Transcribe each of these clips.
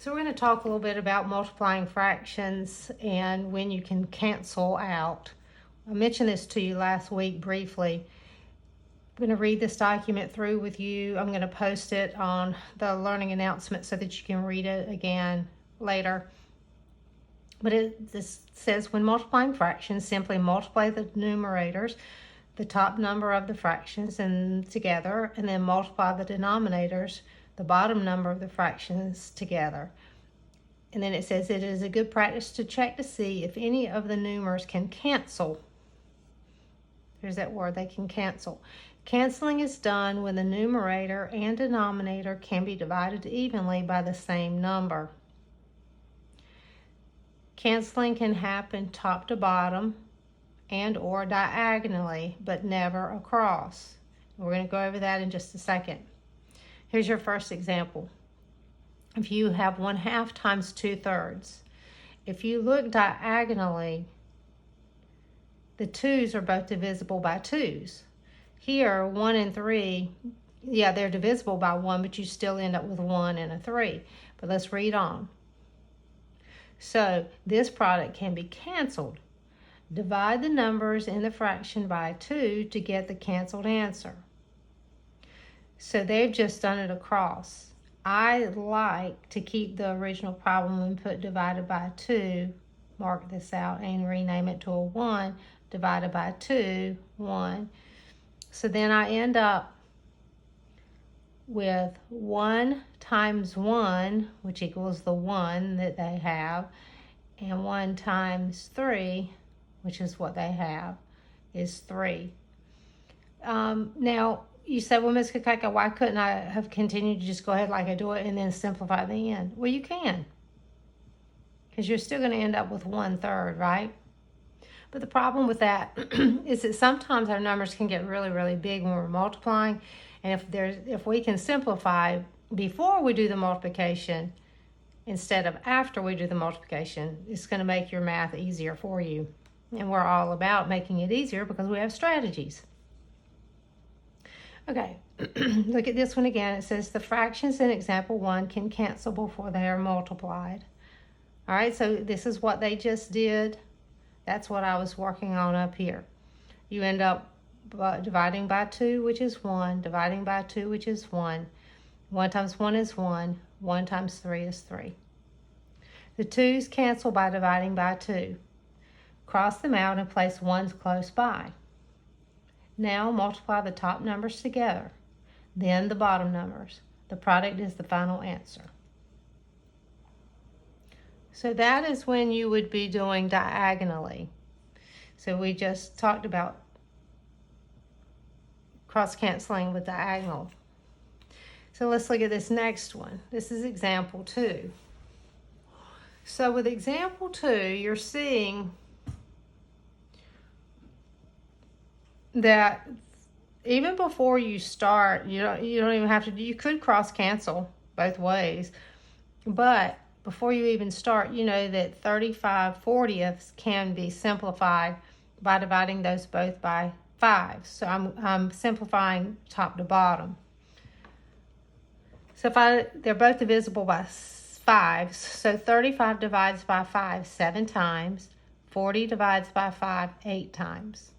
So we're going to talk a little bit about multiplying fractions and when you can cancel out. I mentioned this to you last week briefly. I'm going to read this document through with you. I'm going to post it on the learning announcement so that you can read it again later. But this says, when multiplying fractions, simply multiply the numerators, the top number of the fractions, and together, and then multiply the denominators, the bottom number of the fractions, together. And then it says it is a good practice to check to see if any of the numerators can cancel. There's that word, they can cancel. Canceling is done when the numerator and denominator can be divided evenly by the same number. Canceling can happen top to bottom and or diagonally, but never across. We're going to go over that in just a second. Here's your first example. If you have 1/2 times 2/3, if you look diagonally, the 2's are both divisible by 2's. Here, 1 and 3, yeah, they're divisible by 1, but you still end up with 1 and a 3. But let's read on. So this product can be canceled. Divide the numbers in the fraction by 2 to get the canceled answer. So they've just done it across. I like to keep the original problem and put divided by 2, mark this out, and rename it to a 1, divided by 2, 1. So then I end up with 1 times 1, which equals the 1 that they have, and 1 times 3, which is what they have, is 3. Now, you say, well, Ms. Kakaka, why couldn't I have continued to just go ahead like I do it and then simplify the end? Well, you can, because you're still going to end up with 1/3, right? But the problem with that is that sometimes our numbers can get really, really big when we're multiplying. And if we can simplify before we do the multiplication instead of after we do the multiplication, it's going to make your math easier for you. And we're all about making it easier because we have strategies. Okay, look at this one again. It says the fractions in example 1 can cancel before they are multiplied. All right, so this is what they just did. That's what I was working on up here. You end up dividing by 2, which is 1, dividing by 2, which is 1. 1 times 1 is 1. 1 times 3 is 3. The 2's cancel by dividing by 2. Cross them out and place 1s close by. Now multiply the top numbers together, then the bottom numbers. The product is the final answer. So that is when you would be doing diagonally. So we just talked about cross-canceling with diagonal. So let's look at this next one. This is example 2. So with example 2, you're seeing that even before you start, you don't even have to, you could cross-cancel both ways, but before you even start, you know that 35/40ths can be simplified by dividing those both by 5. So I'm simplifying top to bottom. So they're both divisible by 5. So 35 divides by 5 7 times. 40 divides by 5 8 times.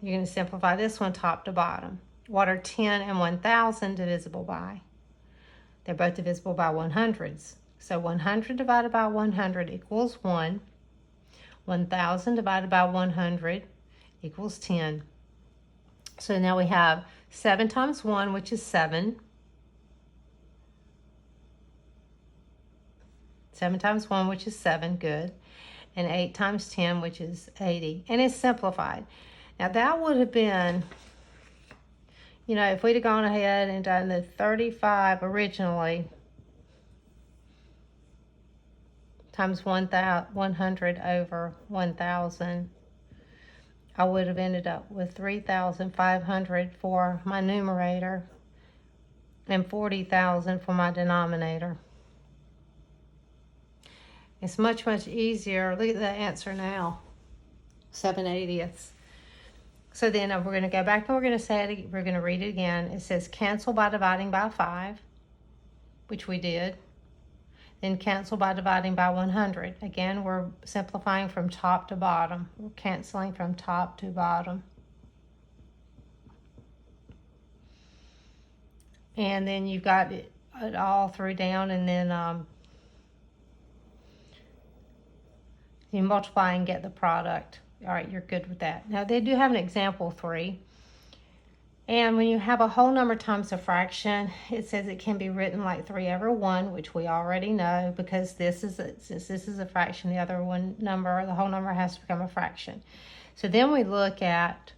You're going to simplify this one top to bottom. What are 10 and 1,000 divisible by? They're both divisible by 100s. So 100 divided by 100 equals 1. 1,000 divided by 100 equals 10. So now we have 7 times 1, which is 7. 7 times 1, which is 7, good. And 8 times 10, which is 80. And it's simplified. Now that would have been, if we'd have gone ahead and done the 35 originally, times 100 over 1,000, I would have ended up with 3,500 for my numerator and 40,000 for my denominator. It's much, much easier. Look at the answer now, 7/80ths. So then we're going to go back and we're going to say it. We're going to read it again. It says cancel by dividing by 5, which we did. Then cancel by dividing by 100. Again, we're simplifying from top to bottom. We're canceling from top to bottom. And then you've got it all through down, and then you multiply and get the product. All right, you're good with that. Now, they do have an example 3. And when you have a whole number times a fraction, it says it can be written like 3/1, which we already know, because since this is a fraction, the other one number, the whole number has to become a fraction. So then we look at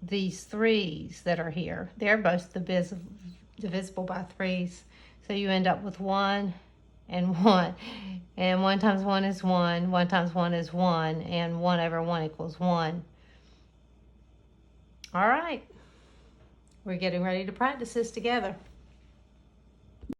these 3's that are here. They're both divisible by 3's. So you end up with 1 and 1. And 1 times 1 is 1. 1 times 1 is 1. And 1/1 equals 1. All right. We're getting ready to practice this together.